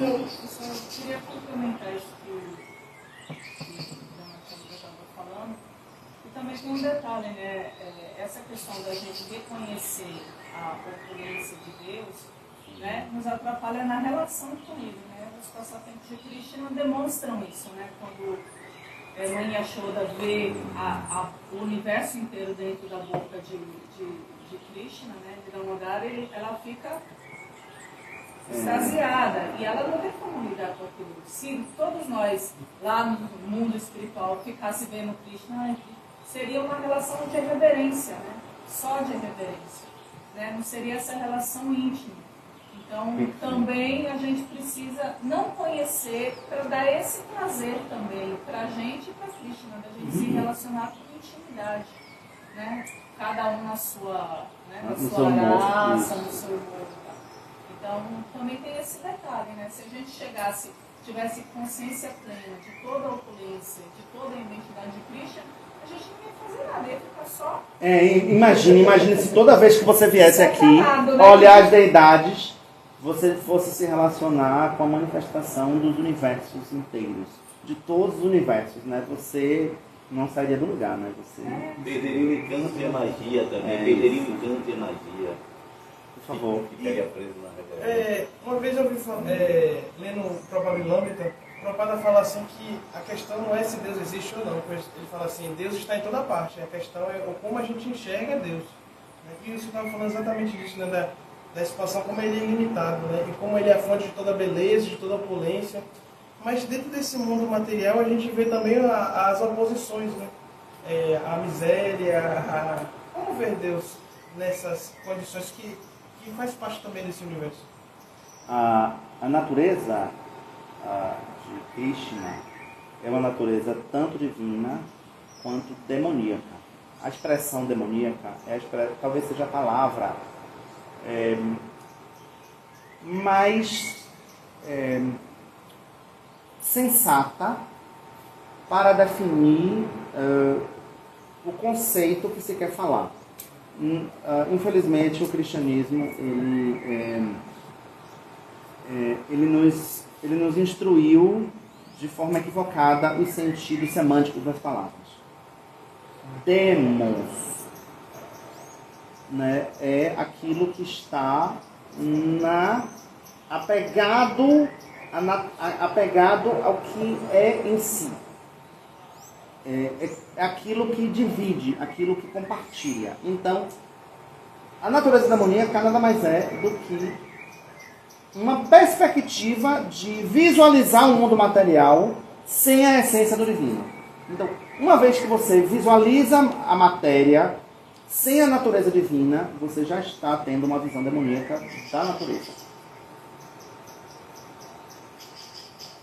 Eu só queria complementar isso que o Dona estava falando. E também tem um detalhe, né? Essa questão da gente reconhecer a opulência de Deus, né, nos atrapalha na relação com ele, né? Os passatempos de Krishna demonstram isso, né? Quando Mãe Yashoda vê o universo inteiro dentro da boca de Krishna, né, de Damodara, ela fica extasiada e ela não tem como lidar com aquilo. Se todos nós lá no mundo espiritual ficasse vendo Krishna, seria uma relação de reverência, né? Só de reverência, né? Não seria essa relação íntima. Então, também a gente precisa não conhecer para dar esse prazer também para a gente e para Krishna, da gente se relacionar com intimidade, né? Cada um na sua, né? Na
No
sua
seu humor,
graça,
isso.
no seu humor. Então, também tem esse detalhe, né? Se a gente tivesse consciência plena de toda a opulência, de toda a identidade de Krishna, a gente não ia fazer nada, ia ficar só...
Imagine se toda vez que você viesse aqui,
Separado, né?
olhar as deidades, você fosse se relacionar com a manifestação dos universos inteiros, de todos os universos, né? Você não sairia do lugar, né? Você,
Perderia o encanto e a magia também.
É
Perderia
isso.
o encanto e a magia.
por favor.
Ficaria preso na reverência.
Uma vez eu vi lendo o Prabhupada, o Prabhupada fala assim que a questão não é se Deus existe ou não, pois ele fala assim, Deus está em toda parte, a questão é como a gente enxerga Deus. E você estava falando exatamente disso, né, da expansão, como ele é ilimitado, né, e como ele é a fonte de toda beleza, de toda opulência. Mas dentro desse mundo material a gente vê também as oposições, né, a miséria, como ver Deus nessas condições que faz parte também desse universo.
A natureza de Krishna é uma natureza tanto divina quanto demoníaca. A expressão demoníaca talvez seja a palavra mais sensata para definir o conceito que se quer falar. Infelizmente, o cristianismo ele nos instruiu de forma equivocada os sentidos semânticos das palavras. Demos, né, é aquilo que está apegado ao que é em si. É aquilo que divide, aquilo que compartilha. Então, a natureza demoníaca nada mais é do que uma perspectiva de visualizar o mundo material sem a essência do divino. Então, uma vez que você visualiza a matéria sem a natureza divina, você já está tendo uma visão demoníaca da natureza.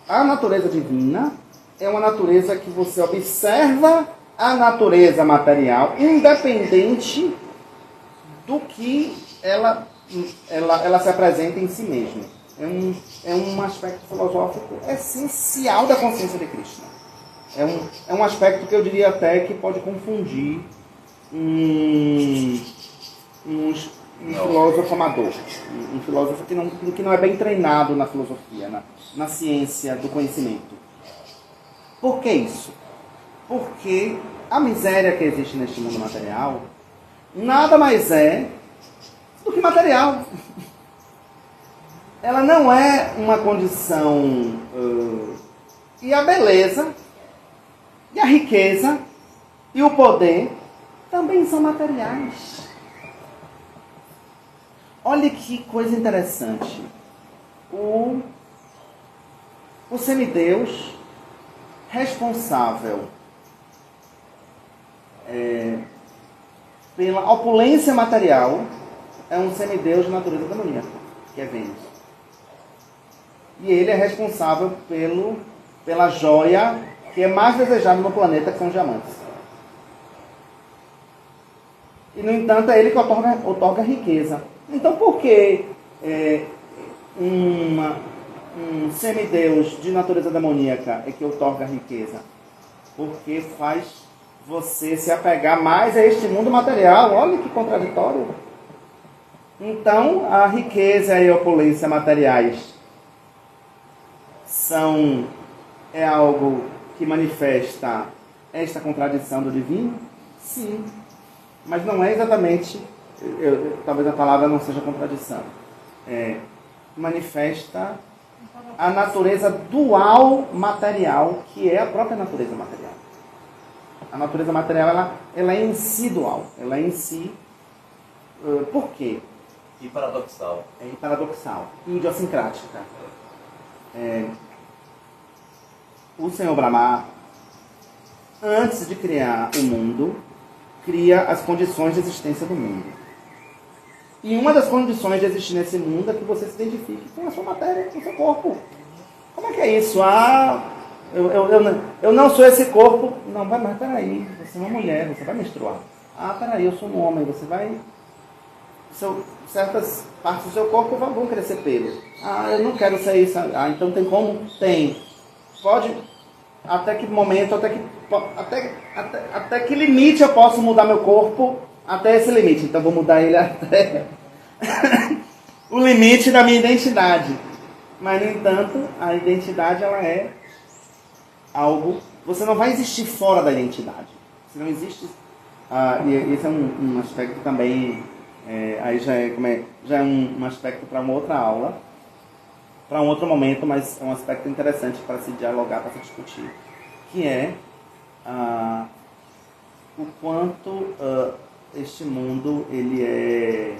A natureza divina é uma natureza que você observa a natureza material, independente do que ela se apresenta em si mesma. É um aspecto filosófico essencial da consciência de Krishna. É um aspecto que eu diria até que pode confundir um filósofo amador. Um filósofo que não é bem treinado na filosofia, na ciência do conhecimento. Por que isso? Porque a miséria que existe neste mundo material nada mais é do que material. Ela não é uma condição... E a beleza, e a riqueza, e o poder também são materiais. Olha que coisa interessante. O semideus responsável pela opulência material é um semideus de natureza demoníaca, que é Vênus. E ele é responsável pela joia que é mais desejada no planeta, que são os diamantes. E, no entanto, é ele que otorga riqueza. Então, por que um semideus de natureza demoníaca é que otorga riqueza? Porque faz você se apegar mais a este mundo material. Olha que contraditório. Então, a riqueza e a opulência materiais é algo que manifesta esta contradição do divino? Sim. Mas não é exatamente, talvez a palavra não seja contradição. Manifesta a natureza dual material, que é a própria natureza material. A natureza material, ela é em si dual. Ela é em si... por quê?
E paradoxal.
É paradoxal. E idiosincrática. O Senhor Brahma, antes de criar o mundo, cria as condições de existência do mundo. E uma das condições de existir nesse mundo é que você se identifique com a sua matéria, com o seu corpo. Como é que é isso? Eu não sou esse corpo. Não, mas peraí, você é uma mulher, você vai menstruar. Peraí, eu sou um homem, você vai... certas partes do seu corpo vão crescer pelo. Eu não quero ser isso. Então tem como? Tem. Pode, até que momento, até que limite eu posso mudar meu corpo, até esse limite. Então vou mudar ele até o limite da minha identidade. Mas, no entanto, a identidade, ela é algo... Você não vai existir fora da identidade. Você não existe... e esse é um aspecto também... aí já é um aspecto para uma outra aula, para um outro momento, mas é um aspecto interessante para se dialogar, para se discutir, que é o quanto este mundo ele é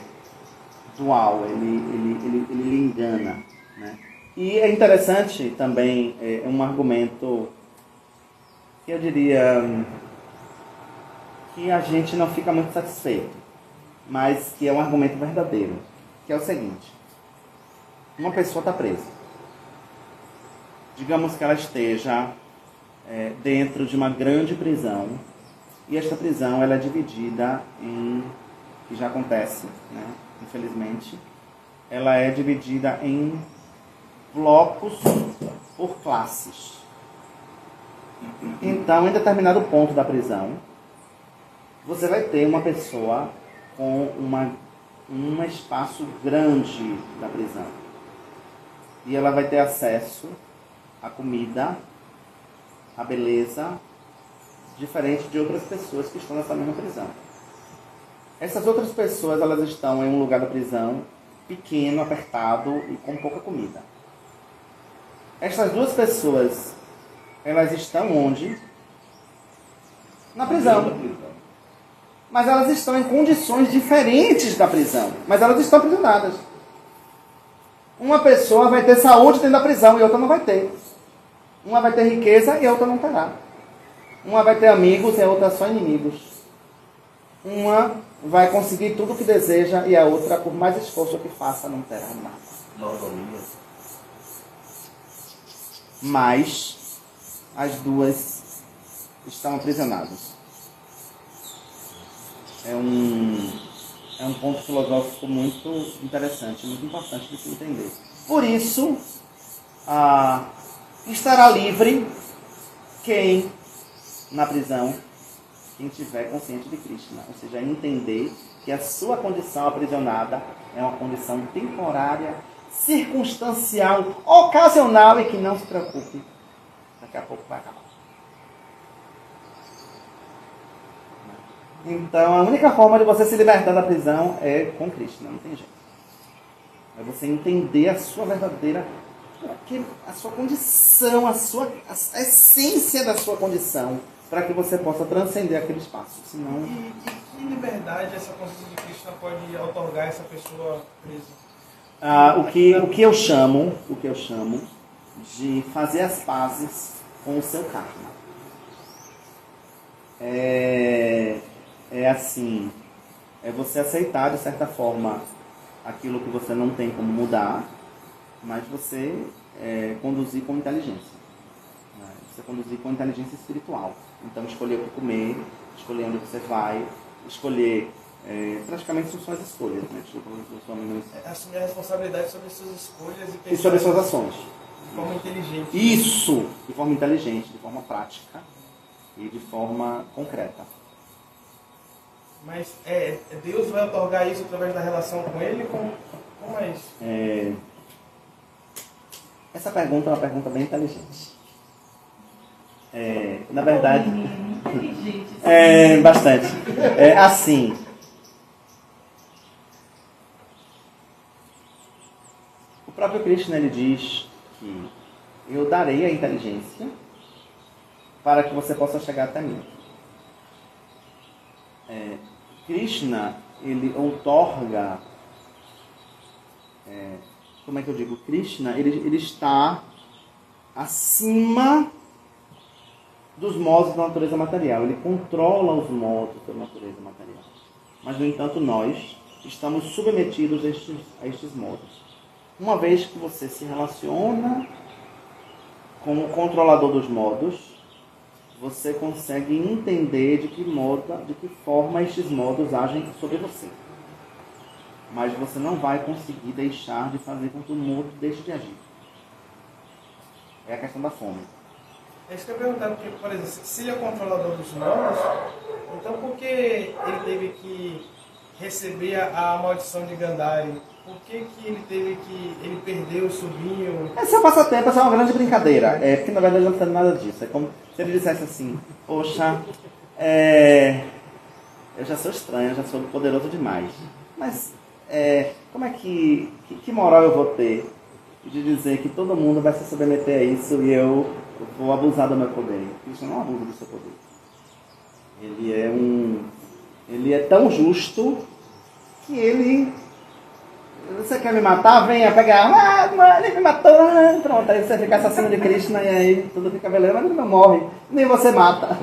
dual, ele lhe engana, né? E é interessante também, um argumento que eu diria que a gente não fica muito satisfeito, mas que é um argumento verdadeiro, que é o seguinte: uma pessoa está presa. Digamos que ela esteja dentro de uma grande prisão, e esta prisão ela é dividida em, que já acontece, né, infelizmente, ela é dividida em blocos por classes. Então, em determinado ponto da prisão, você vai ter uma pessoa com um espaço grande da prisão. E ela vai ter acesso à comida, à beleza, diferente de outras pessoas que estão nessa mesma prisão. Essas outras pessoas, elas estão em um lugar da prisão pequeno, apertado e com pouca comida. Essas duas pessoas, elas estão onde? Na prisão. Mas elas estão em condições diferentes da prisão. Mas elas estão aprisionadas. Uma pessoa vai ter saúde dentro da prisão e outra não vai ter. Uma vai ter riqueza e a outra não terá. Uma vai ter amigos e a outra só inimigos. Uma vai conseguir tudo o que deseja e a outra, por mais esforço que faça, não terá nada. Mas as duas estão aprisionadas. É um ponto filosófico muito interessante, muito importante de se entender. Por isso, estará livre quem, na prisão, quem tiver consciente de Krishna. Ou seja, entender que a sua condição aprisionada é uma condição temporária, circunstancial, ocasional e que não se preocupe. Daqui a pouco vai acabar. Então, a única forma de você se libertar da prisão é com Krishna, não tem jeito. É você entender a sua verdadeira, a sua condição, a essência da sua condição, para que você possa transcender aquele espaço. Senão...
E que liberdade essa consciência de Krishna pode otorgar a essa pessoa presa?
O que eu chamo de fazer as pazes com o seu karma. É você aceitar, de certa forma, aquilo que você não tem como mudar, mas você conduzir com inteligência. Né? Você conduzir com inteligência espiritual. Então, escolher o que comer, escolher onde você vai, escolher... praticamente são suas escolhas. Né?
Assumir a responsabilidade sobre suas escolhas
e sobre suas ações.
De forma inteligente.
Isso! De forma inteligente, de forma prática e de forma concreta.
Mas Deus vai otorgar isso através da relação com Ele? Como é isso?
Essa pergunta é uma pergunta bem inteligente. Na verdade... bastante. Assim... O próprio Krishna, ele diz que eu darei a inteligência para que você possa chegar até mim. Krishna, ele outorga, como é que eu digo? Krishna, ele está acima dos modos da natureza material. Ele controla os modos da natureza material. Mas, no entanto, nós estamos submetidos a estes modos. Uma vez que você se relaciona com o controlador dos modos, você consegue entender de que forma estes modos agem sobre você. Mas você não vai conseguir deixar de fazer com que o modo deixe de agir. É a questão da fome.
É isso que eu ia perguntar, porque, por exemplo, se ele é o controlador dos modos, então por que ele teve que receber a maldição de Gandhari? Por que ele perdeu o sobrinho?
Esse é o passatempo, essa é uma grande brincadeira. Porque na verdade não está nada disso. É como se ele dissesse assim, poxa, eu já sou estranho, eu já sou poderoso demais. Mas como é que moral eu vou ter de dizer que todo mundo vai se submeter a isso e eu vou abusar do meu poder? Isso não é um abuso do seu poder. Ele é tão justo que ele... Você quer me matar? Venha pegar. Ele me matou. Pronto, aí você fica assassino de Krishna e aí tudo fica beleza, mas ele não morre. Nem você mata.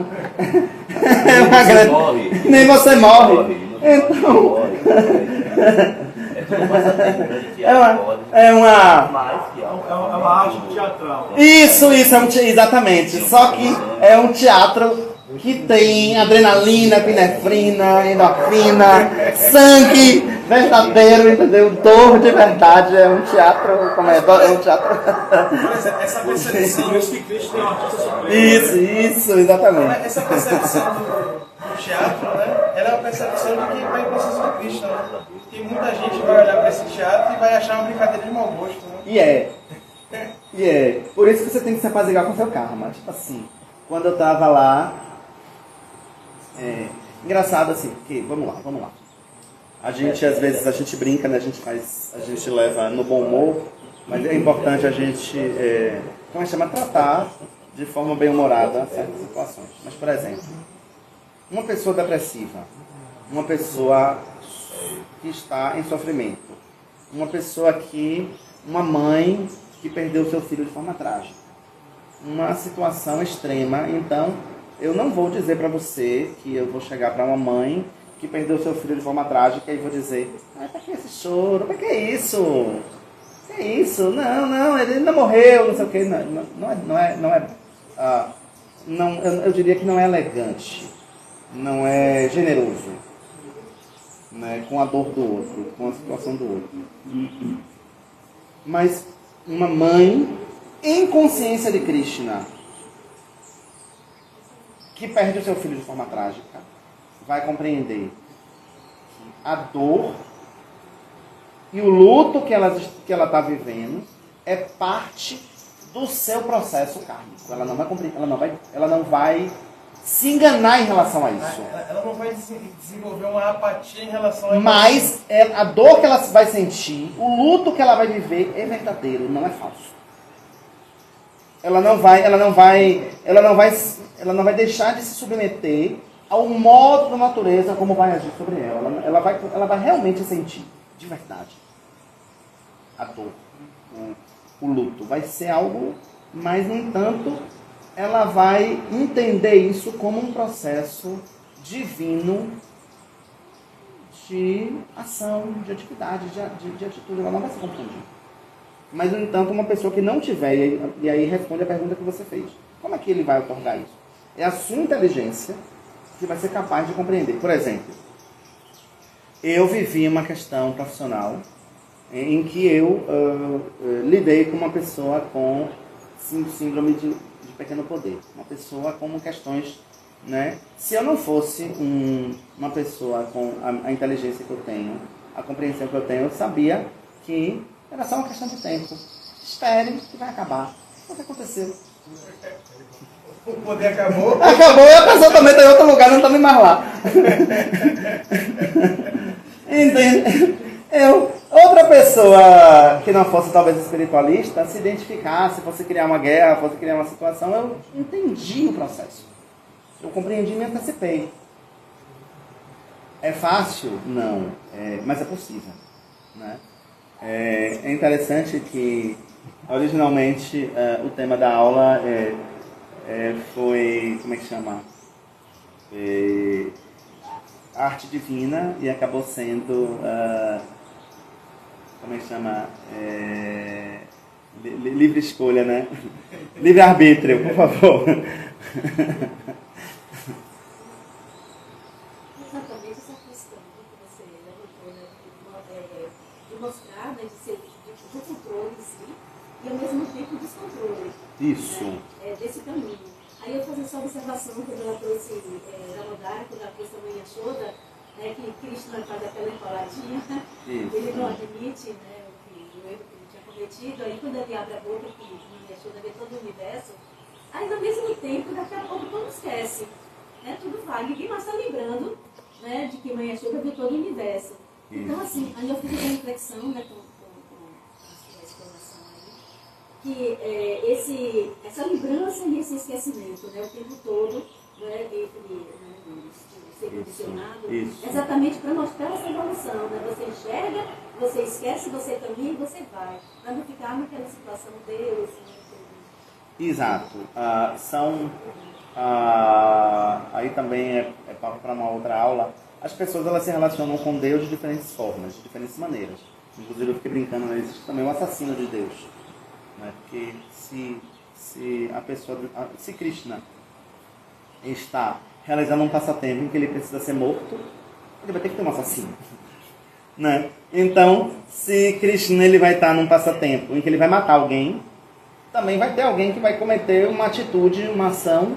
Nem você morre. Então... É uma
arte teatral.
Isso, exatamente. Só que é um teatro que tem adrenalina, epinefrina, endorfina, sangue. verdadeiro, entendeu? Dor de verdade é um teatro, como é? É um teatro.
Por exemplo, essa percepção.
Isso, exatamente.
Essa percepção do teatro, né? Ela é uma percepção de quem vai em consciência de Cristo, né? Tem muita gente que vai olhar para esse teatro e vai achar uma brincadeira de mau gosto, né?
E é. Por isso que você tem que se apaziguar com o seu karma. Tipo assim, quando eu tava lá. Engraçado assim, porque, vamos lá. A gente, às vezes, a gente brinca, né? A gente leva no bom humor, mas é importante a gente, como é que chama? Tratar de forma bem-humorada certas situações. Mas, por exemplo, uma pessoa depressiva, uma pessoa que está em sofrimento, uma mãe que perdeu seu filho de forma trágica, uma situação extrema. Então, eu não vou dizer para você que eu vou chegar para uma mãe que perdeu seu filho de forma trágica e vou dizer, pra que esse choro? Pra que isso? Que isso? Não, ele ainda morreu, não sei o que. Eu diria que não é elegante, não é generoso, né, com a dor do outro, com a situação do outro. Mas uma mãe em consciência de Krishna que perde o seu filho de forma trágica vai compreender que a dor e o luto que ela está vivendo é parte do seu processo kármico. Ela não vai se enganar em relação a isso.
Ela não vai desenvolver uma apatia em relação a isso.
Mas a dor que ela vai sentir, o luto que ela vai viver é verdadeiro, não é falso. Ela não vai deixar de se submeter ao modo da natureza como vai agir sobre ela. Ela vai realmente sentir, de verdade, a dor, o luto. Vai ser algo, mas, no entanto, ela vai entender isso como um processo divino de ação, de atividade, de atitude. Ela não vai se confundir. Mas, no entanto, uma pessoa que não tiver, e aí responde a pergunta que você fez. Como é que ele vai otorgar isso? É a sua inteligência que vai ser capaz de compreender. Por exemplo, eu vivi uma questão profissional em que eu lidei com uma pessoa com síndrome de pequeno poder. Uma pessoa com questões, né? Se eu não fosse uma pessoa com a inteligência que eu tenho, a compreensão que eu tenho, eu sabia que era só uma questão de tempo. Espere que vai acabar. O que aconteceu?
O poder acabou.
Acabou e a pessoa também está em outro lugar, não está nem mais lá. Entende? Outra pessoa que não fosse talvez espiritualista, se identificasse, fosse criar uma guerra, fosse criar uma situação, eu entendi o processo. Eu compreendi e me antecipei. É fácil? Não. Mas é possível. Né? É interessante que, originalmente, o tema da aula foi, como é que chama? Arte divina, e acabou sendo, como é que chama? Livre escolha, né? Livre arbítrio, por favor.
Exatamente essa questão que você levantou, né, de mostrar, né, de ser do controle em si e ao mesmo tempo descontrole.
Isso.
Né, desse caminho. Aí eu faço essa observação quando ela trouxe Damodara, quando ela trouxe a mãe Yashoda, né, que Krishna faz aquela empaladinha, ele não admite, né, o erro que ele tinha cometido. Aí quando ele abre a boca, que mãe Yashoda vê todo o universo, aí ao mesmo tempo, daqui a pouco todo esquece. Né, tudo vai. Ninguém mais está lembrando, né, de que mãe Yashoda viu todo o universo. Então, assim, aí eu fiz uma reflexão, né, com a sua explanação aí, que essa lembrança e esse esquecimento, né, o tempo todo, né, ser condicionado, exatamente para mostrar essa evolução, né? Você enxerga, você esquece, você caminha e você vai, para não ficar naquela situação Deus, né,
Exato. Aí também é para uma outra aula. As pessoas, elas se relacionam com Deus de diferentes formas, de diferentes maneiras. Inclusive eu fiquei brincando, né? Existe também o assassino de Deus, né? Porque se Krishna está realizando um passatempo em que ele precisa ser morto, ele vai ter que ter um assassino. né? Então, se Krishna ele vai estar num passatempo em que ele vai matar alguém, também vai ter alguém que vai cometer uma atitude, uma ação,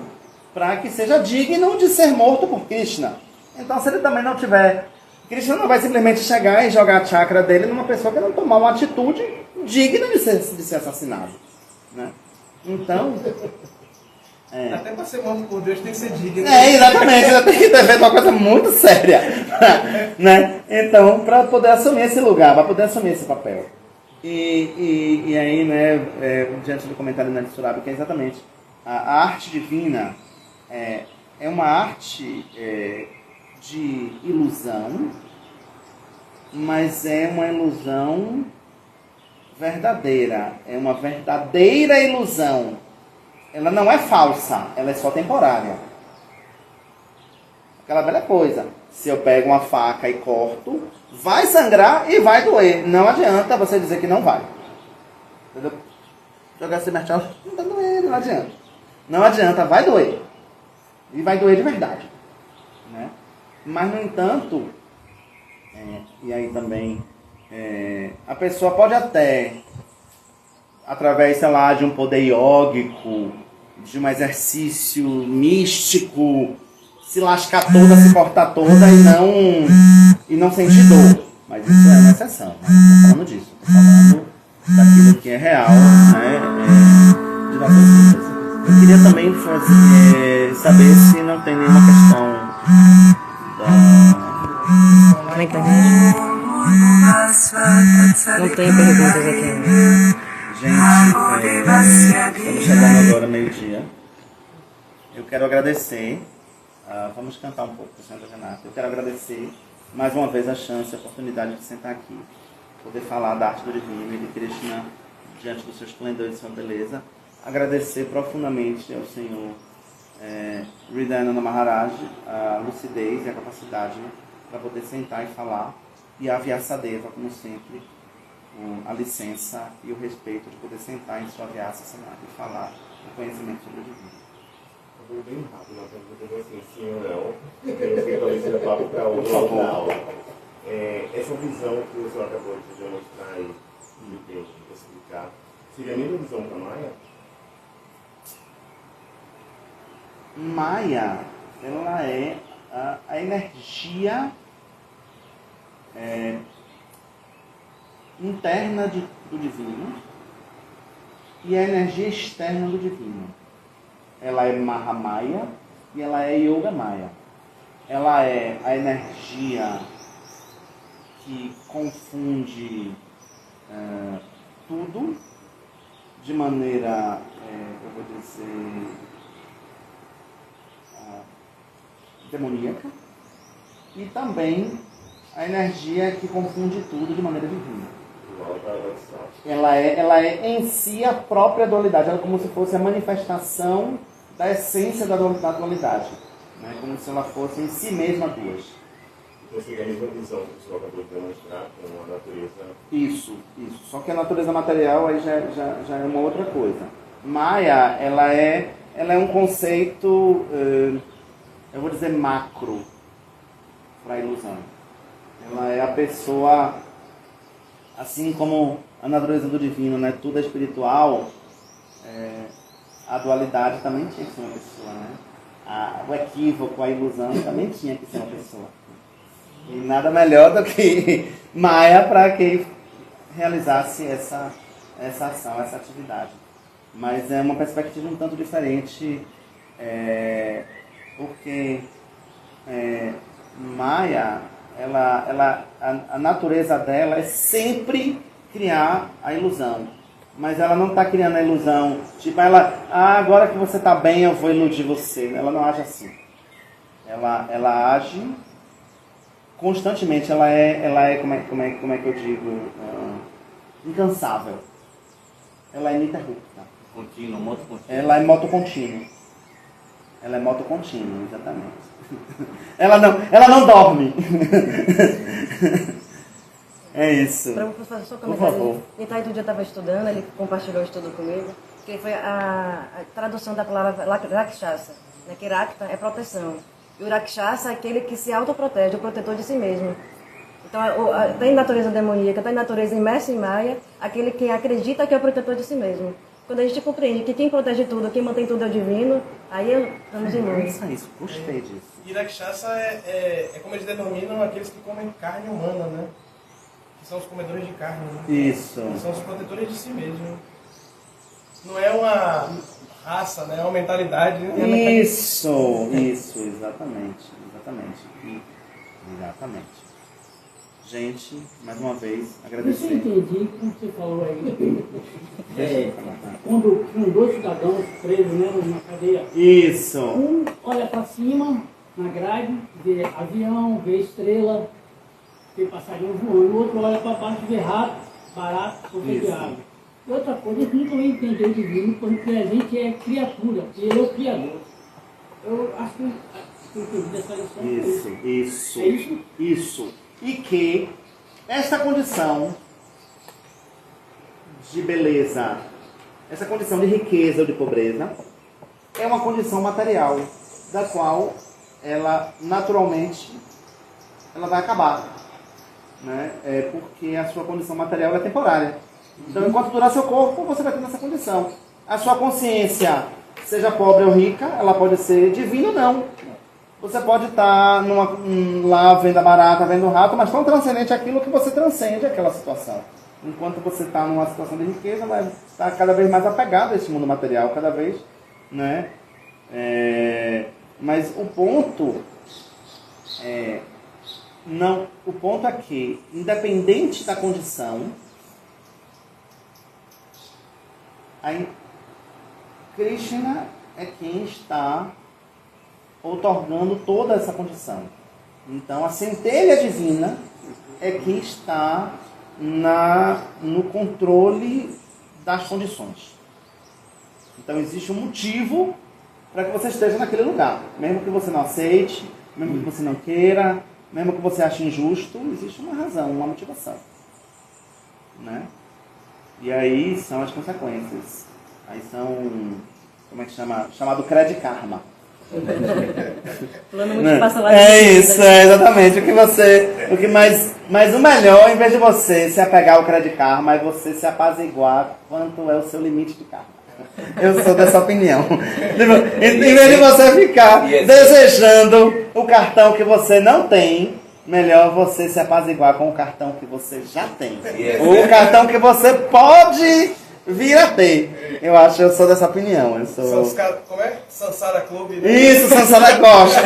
para que seja digno de ser morto por Krishna. Então, se ele também não tiver... Krishna não vai simplesmente chegar e jogar a chakra dele numa pessoa que não tomar uma atitude digna de ser assassinado, né? Então...
Até para ser morto por Deus tem que ser digno.
Exatamente, você tem que ter feito uma coisa muito séria, né? Então, para poder assumir esse lugar, para poder assumir esse papel. E aí, né, diante do comentário de Surabhi, que é exatamente a arte divina é uma arte de ilusão, mas é uma ilusão verdadeira, é uma verdadeira ilusão. Ela não é falsa, ela é só temporária. Aquela velha coisa. Se eu pego uma faca e corto, vai sangrar e vai doer. Não adianta você dizer que não vai. Entendeu? Jogar esse martelo, não tá doendo, não adianta. Não adianta, vai doer. E vai doer de verdade. Né? Mas, no entanto, e aí também, a pessoa pode até, através, sei lá, de um poder iógico, de um exercício místico, se lascar toda, se cortar toda e não sentir dor. Mas isso é uma exceção. Não estou falando disso. Estou falando daquilo que é real, né? De nossas vidas. Eu queria também saber se não tem nenhuma questão
na internet. Não tem perguntas aqui.
Gente, estamos chegando agora meio-dia. Eu quero agradecer. Vamos cantar um pouco, Santa Renata. Eu quero agradecer mais uma vez a chance, a oportunidade de sentar aqui, poder falar da arte do divino e de Krishna diante do seu esplendor e de sua beleza. Agradecer profundamente ao Senhor Hridayananda Maharaj a lucidez e a capacidade para poder sentar e falar, e a Vyasadeva, como sempre, a licença e o respeito de poder sentar em sua Vyasa Samadhi e falar o conhecimento sobre o divino.
Eu vou bem rápido, uma pergunta assim, sim ou não. Eu talvez seja papo para outra aula. Essa visão que o senhor acabou de demonstrar e de explicar, seria a mesma visão para Maia?
Maya, ela é a energia interna do divino e a energia externa do divino. Ela é Mahamaya e ela é Yoga Maya. Ela é a energia que confunde tudo de maneira, eu vou dizer, demoníaca, e também a energia que confunde tudo de maneira divina. Ela é em si a própria dualidade, ela é como se fosse a manifestação da essência da dualidade, né? Como se ela fosse em si mesma duas.
Então seria a mesma visão que o senhor acabou de demonstrar com a natureza.
Isso. Só que a natureza material aí já é uma outra coisa. Maya, ela é um conceito, eu vou dizer macro, para a ilusão. Ela é a pessoa, assim como a natureza do divino, né? Tudo é espiritual, a dualidade também tinha que ser uma pessoa, né? O equívoco, a ilusão também tinha que ser uma pessoa. E nada melhor do que Maya para que realizasse essa ação, essa atividade. Mas é uma perspectiva um tanto diferente, porque Maya, a natureza dela é sempre criar a ilusão. Mas ela não está criando a ilusão, tipo, agora que você está bem, eu vou iludir você. Ela não age assim. Ela age constantemente, ela é como é que eu digo, incansável. Ela é ininterrupta.
Contínuo, moto contínuo.
Ela é moto contínuo. Ela é moto contínuo, exatamente. Ela não dorme. É isso.
Para fazer só um
Por
comentário.
favor.
Então, outro dia eu estava estudando, ele compartilhou o estudo comigo, que foi a tradução da palavra Rakshasa, né? Que Rakta é proteção. E o Rakshasa é aquele que se autoprotege, o protetor de si mesmo. Então, está em natureza demoníaca, está em natureza imersa em Maia, aquele que acredita que é o protetor de si mesmo. Quando a gente compreende que quem protege tudo, quem mantém tudo é o divino, aí estamos imunes.
Isso, gostei disso.
E Rakshasa é como eles denominam aqueles que comem carne humana, né? Que são os comedores de carne, né?
Isso.
Eles são os protetores de si mesmo. Não é uma raça, né? É uma mentalidade. Né?
Isso, exatamente. Gente, mais uma vez,
Isso eu
agradecer.
entendi, como você falou aí. Quando tinham 2 cidadãos presos, né, numa cadeia.
Isso.
Um olha para cima, na grade, vê avião, vê estrela, vê passarinho voando. O outro olha para baixo, vê rato, barato, boca de água. E outra coisa, eles nunca vão entender o divino, porque a gente é criatura, e ele é o Criador. Eu acho que eu entendi dessa lição.
Isso. E que esta condição de beleza, essa condição de riqueza ou de pobreza, é uma condição material, da qual ela naturalmente ela vai acabar, né? Porque a sua condição material é temporária. Então, enquanto durar seu corpo, você vai ter essa condição. A sua consciência, seja pobre ou rica, ela pode ser divina ou não. Você pode estar lá vendo a barata, vendo o rato, mas tão transcendente aquilo que você transcende aquela situação. Enquanto você está numa situação de riqueza, vai estar cada vez mais apegado a esse mundo material, cada vez, né? Mas o ponto o ponto é que, independente da condição, Krishna é quem está outorgando toda essa condição. Então, a centelha divina é quem está no controle das condições. Então, existe um motivo para que você esteja naquele lugar. Mesmo que você não aceite, mesmo que você não queira, mesmo que você ache injusto, existe uma razão, uma motivação. Né? E aí são as consequências. Aí são, como é que chama? Chamado Credit Karma. Isso, exatamente. Mas o melhor, em vez de você se apegar ao Credit Karma, é você se apaziguar quanto é o seu limite de karma. Eu sou dessa opinião. Em vez de você ficar desejando o cartão que você não tem, melhor você se apaziguar com o cartão que você já tem. O cartão que você pode vir a ter. Eu sou dessa opinião.
Como é? Sansara Clube.
Né? Isso, Sansara, gosto.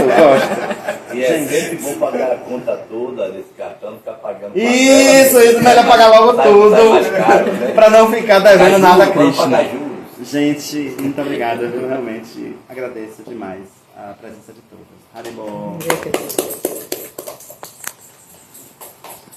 E é sempre bom pagar a conta toda desse cartão, não ficar pagando.
Isso, melhor pagar logo tudo. Né? Para não ficar devendo nada a Krishna. Gente, muito obrigado. Eu realmente agradeço demais a presença de todos. Haribol.